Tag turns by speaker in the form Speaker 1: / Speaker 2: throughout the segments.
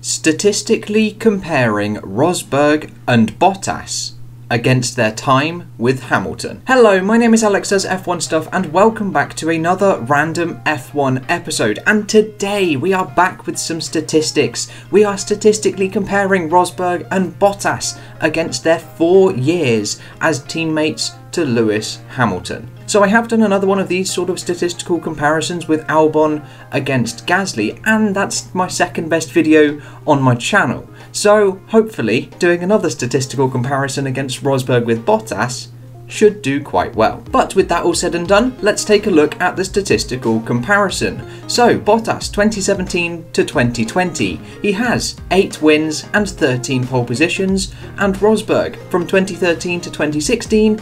Speaker 1: Statistically comparing Rosberg and Bottas against their time with Hamilton. Hello, my name is Alex Does F1 Stuff and welcome back to another random F1 episode, and today we are back with some statistics. We are statistically comparing Rosberg and Bottas against their 4 years as teammates to Lewis Hamilton. So I have done another one of these sort of statistical comparisons with Albon against Gasly, and that's my second best video on my channel. So hopefully doing another statistical comparison against Rosberg with Bottas should do quite well. But with that all said and done, let's take a look at the statistical comparison. So Bottas 2017 to 2020, he has 8 wins and 13 pole positions, and Rosberg from 2013 to 2016,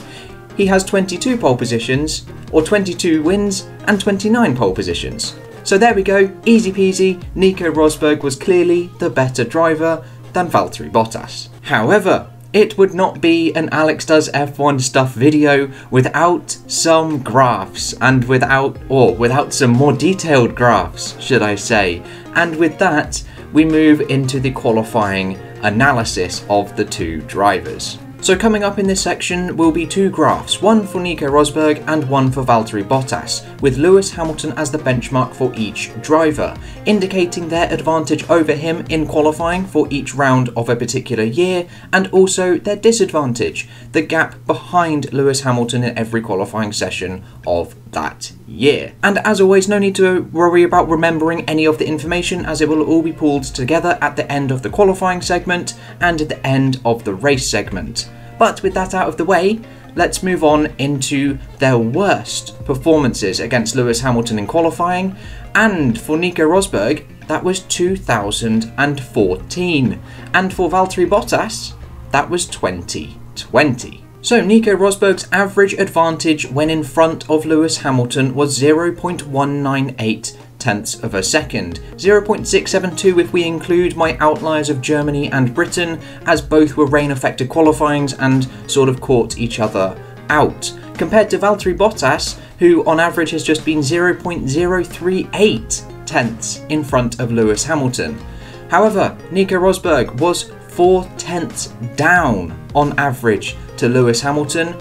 Speaker 1: he has 22 pole positions, or 22 wins and 29 pole positions. So there we go, easy peasy, Nico Rosberg was clearly the better driver than Valtteri Bottas. However, it would not be an Alex Does F1 Stuff video without some graphs, and without some more detailed graphs, should I say. And with that, we move into the qualifying analysis of the two drivers. So coming up in this section will be 2 graphs, one for Nico Rosberg and one for Valtteri Bottas, with Lewis Hamilton as the benchmark for each driver, indicating their advantage over him in qualifying for each round of a particular year, and also their disadvantage, the gap behind Lewis Hamilton in every qualifying session of that year. And as always, no need to worry about remembering any of the information, as it will all be pulled together at the end of the qualifying segment and at the end of the race segment. But with that out of the way, let's move on into their worst performances against Lewis Hamilton in qualifying. And for Nico Rosberg, that was 2014. And for Valtteri Bottas, that was 2020. So Nico Rosberg's average advantage when in front of Lewis Hamilton was 0.198 tenths of a second, 0.672 if we include my outliers of Germany and Britain, as both were rain affected qualifyings and sort of caught each other out, compared to Valtteri Bottas, who on average has just been 0.038 tenths in front of Lewis Hamilton. However, Nico Rosberg was 4 tenths down on average to Lewis Hamilton,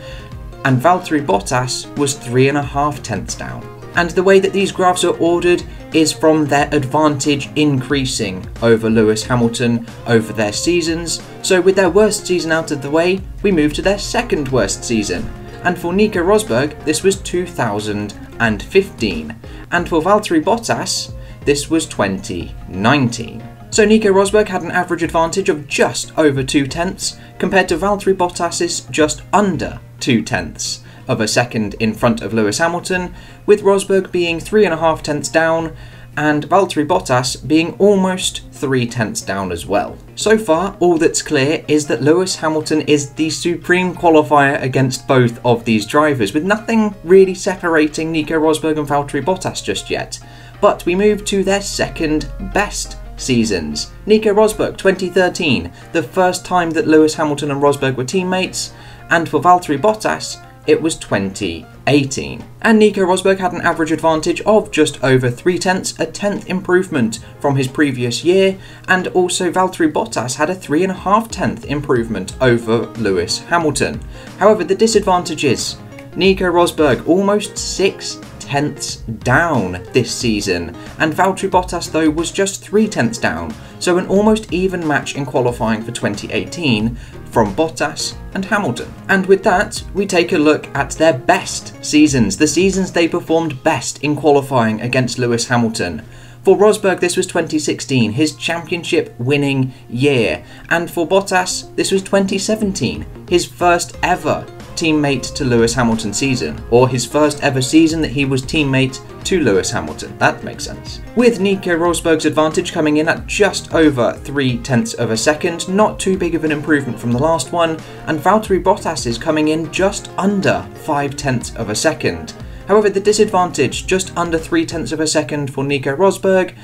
Speaker 1: and Valtteri Bottas was 3.5 tenths down. And the way that these graphs are ordered is from their advantage increasing over Lewis Hamilton over their seasons. So with their worst season out of the way, we move to their second worst season. And for Nico Rosberg, this was 2015. And for Valtteri Bottas, this was 2019. So Nico Rosberg had an average advantage of just over 2 tenths, compared to Valtteri Bottas's just under 2 tenths of a second in front of Lewis Hamilton, with Rosberg being 3.5 tenths down and Valtteri Bottas being almost 3 tenths down as well. So far, all that's clear is that Lewis Hamilton is the supreme qualifier against both of these drivers, with nothing really separating Nico Rosberg and Valtteri Bottas just yet. But we move to their second best seasons. Nico Rosberg 2013, the first time that Lewis Hamilton and Rosberg were teammates, and for Valtteri Bottas, it was 2018. And Nico Rosberg had an average advantage of just over 3 tenths, a 10th improvement from his previous year, and also Valtteri Bottas had a 3.5 tenth improvement over Lewis Hamilton. However, the disadvantage is Nico Rosberg almost 6 tenths down this season, and Valtteri Bottas though was just 3 tenths down, so an almost even match in qualifying for 2018 from Bottas and Hamilton. And with that, we take a look at their best seasons, the seasons they performed best in qualifying against Lewis Hamilton. For Rosberg, this was 2016, his championship winning year, and for Bottas, this was 2017, his first ever teammate to Lewis Hamilton season, or his first ever season that he was teammate to Lewis Hamilton. That makes sense. With Nico Rosberg's advantage coming in at just over 3 tenths of a second, not too big of an improvement from the last one, and Valtteri Bottas is coming in just under 5 tenths of a second. However, the disadvantage, just under 3 tenths of a second for Nico Rosberg,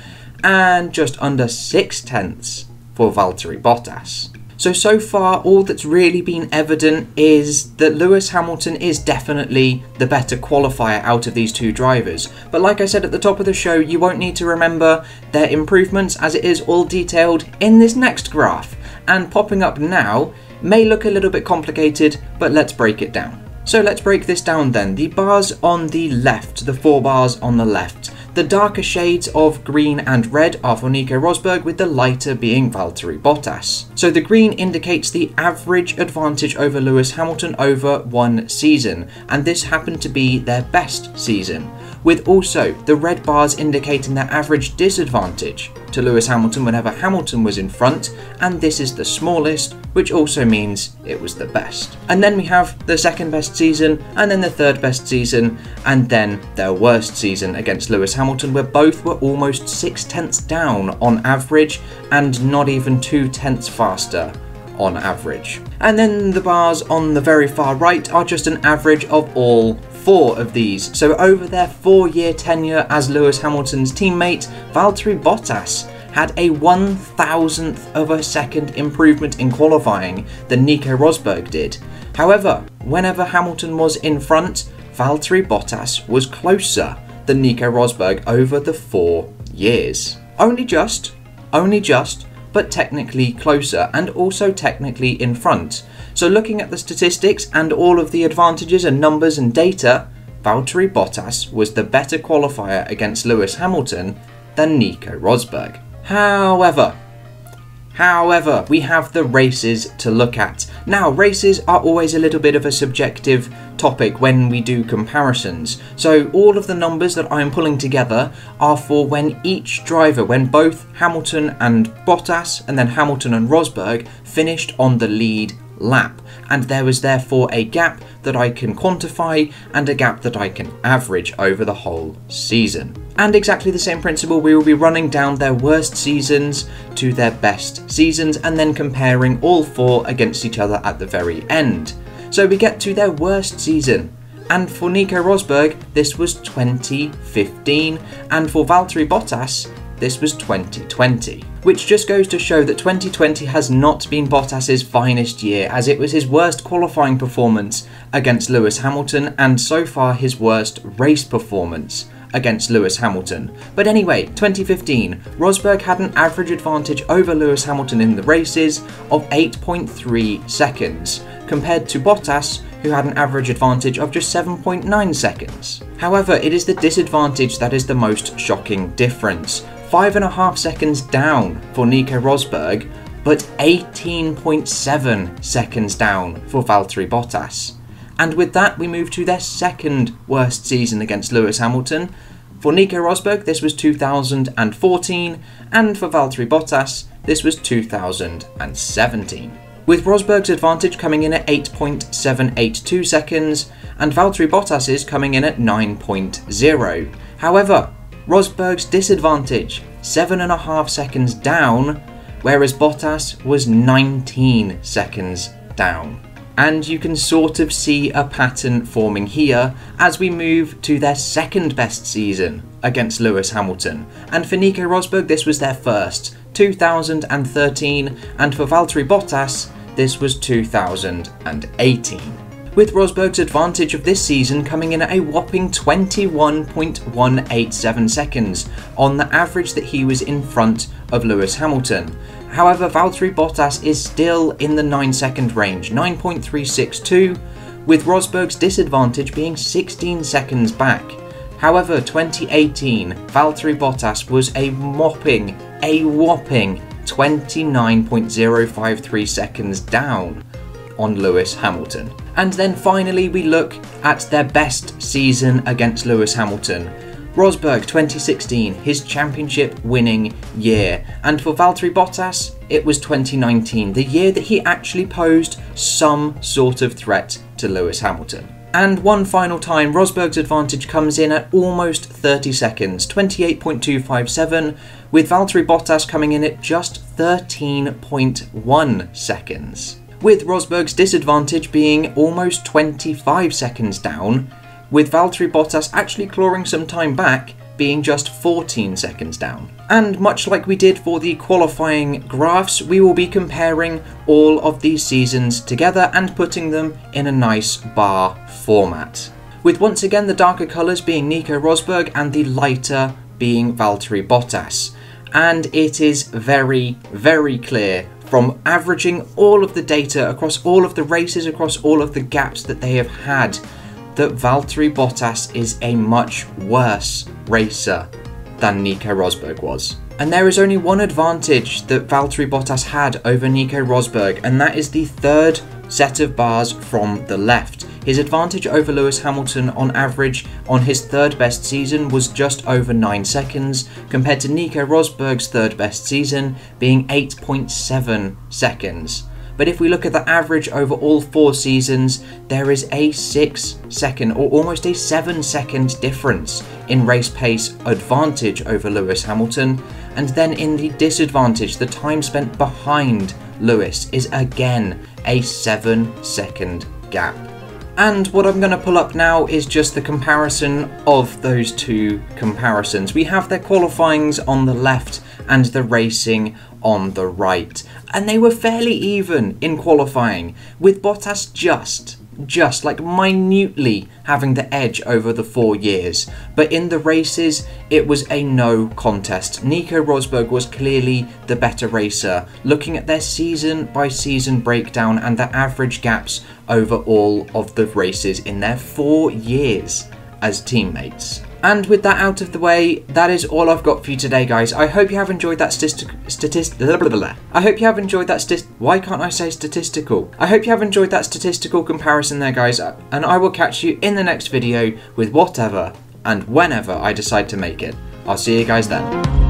Speaker 1: and just under 6 tenths for Valtteri Bottas. So far, all that's really been evident is that Lewis Hamilton is definitely the better qualifier out of these two drivers. But like I said at the top of the show, you won't need to remember their improvements, as it is all detailed in this next graph. And popping up now may look a little bit complicated, but let's break it down. So let's break this down then. The bars on the left, the 4 bars on the left. The darker shades of green and red are for Nico Rosberg, with the lighter being Valtteri Bottas. So the green indicates the average advantage over Lewis Hamilton over one season, and this happened to be their best season, with also the red bars indicating their average disadvantage to Lewis Hamilton whenever Hamilton was in front, and this is the smallest, which also means it was the best. And then we have the second best season, and then the third best season, and then their worst season against Lewis Hamilton, where both were almost 6/10 down on average and not even 2/10 faster on average. And then the bars on the very far right are just an average of all 4 of these. So over their 4-year tenure as Lewis Hamilton's teammate, Valtteri Bottas had a 1,000th of a second improvement in qualifying than Nico Rosberg did. However, whenever Hamilton was in front, Valtteri Bottas was closer than Nico Rosberg over the 4 years. Only just, but technically closer, and also technically in front. So looking at the statistics and all of the advantages and numbers and data, Valtteri Bottas was the better qualifier against Lewis Hamilton than Nico Rosberg. However, we have the races to look at. Now, races are always a little bit of a subjective topic when we do comparisons. So all of the numbers that I'm pulling together are for when each driver, when both Hamilton and Bottas and then Hamilton and Rosberg finished on the lead lap, and there was therefore a gap that I can quantify and a gap that I can average over the whole season. And exactly the same principle, we will be running down their worst seasons to their best seasons and then comparing all 4 against each other at the very end. So we get to their worst season, and for Nico Rosberg this was 2015, and for Valtteri Bottas this was 2020. Which just goes to show that 2020 has not been Bottas's finest year, as it was his worst qualifying performance against Lewis Hamilton and so far his worst race performance against Lewis Hamilton. But anyway, 2015, Rosberg had an average advantage over Lewis Hamilton in the races of 8.3 seconds, compared to Bottas, who had an average advantage of just 7.9 seconds. However, it is the disadvantage that is the most shocking difference. 5.5 seconds down for Nico Rosberg, but 18.7 seconds down for Valtteri Bottas. And with that, we move to their second worst season against Lewis Hamilton. For Nico Rosberg, this was 2014, and for Valtteri Bottas, this was 2017. With Rosberg's advantage coming in at 8.782 seconds, and Valtteri Bottas's coming in at 9.0. However, Rosberg's disadvantage, 7.5 seconds down, whereas Bottas was 19 seconds down. And you can sort of see a pattern forming here as we move to their second best season against Lewis Hamilton. And for Nico Rosberg, this was their first, 2013, and for Valtteri Bottas, this was 2018. With Rosberg's advantage of this season coming in at a whopping 21.187 seconds on the average that he was in front of Lewis Hamilton. However, Valtteri Bottas is still in the 9-second range, 9.362, with Rosberg's disadvantage being 16 seconds back. However, 2018, Valtteri Bottas was a whopping 29.053 seconds down on Lewis Hamilton. And then finally we look at their best season against Lewis Hamilton. Rosberg 2016, his championship winning year, and for Valtteri Bottas it was 2019, the year that he actually posed some sort of threat to Lewis Hamilton. And one final time, Rosberg's advantage comes in at almost 30 seconds, 28.257, with Valtteri Bottas coming in at just 13.1 seconds. With Rosberg's disadvantage being almost 25 seconds down, with Valtteri Bottas actually clawing some time back being just 14 seconds down. And much like we did for the qualifying graphs, we will be comparing all of these seasons together and putting them in a nice bar format, with once again the darker colours being Nico Rosberg and the lighter being Valtteri Bottas. And it is very, very clear from averaging all of the data across all of the races, across all of the gaps that they have had, that Valtteri Bottas is a much worse racer than Nico Rosberg was. And there is only one advantage that Valtteri Bottas had over Nico Rosberg, and that is the third set of bars from the left. His advantage over Lewis Hamilton on average on his third best season was just over 9 seconds, compared to Nico Rosberg's third best season being 8.7 seconds. But if we look at the average over all 4 seasons, there is a 6 second or almost a 7 second difference in race pace advantage over Lewis Hamilton. And then in the disadvantage, the time spent behind Lewis is again a 7 second gap. And what I'm going to pull up now is just the comparison of those two comparisons. We have their qualifyings on the left and the racing on the right. And they were fairly even in qualifying, with Bottas just like minutely having the edge over the 4 years. But in the races, it was a no contest. Nico Rosberg was clearly the better racer, looking at their season by season breakdown and the average gaps over all of the races in their 4 years as teammates. And with that out of the way, that is all I've got for you today, guys. I hope you have enjoyed that why can't I say statistical? I hope you have enjoyed that statistical comparison there, guys, and I will catch you in the next video with whatever and whenever I decide to make it. I'll see you guys then.